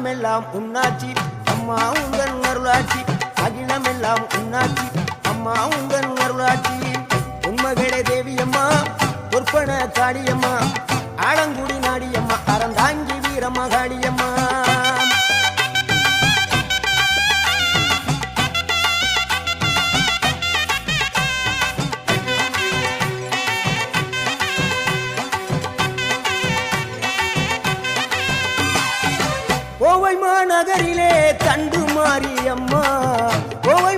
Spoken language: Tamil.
அகிலமெல்லாம் உன்னாட்சி அம்மா உங்கள் அருளாட்சி அகிலமெல்லாம் உன்னாட்சி அம்மா உங்கள் அருளாட்சி உண்மகளே தேவியம்மா பொற்பன காளியம்மா ஆலங்குடி நாடியம்மா அறந்தாங்கி வீரம்மா காளியம்மா கோவை மாநகரிலே தண்டு மாரியம்மா கோவை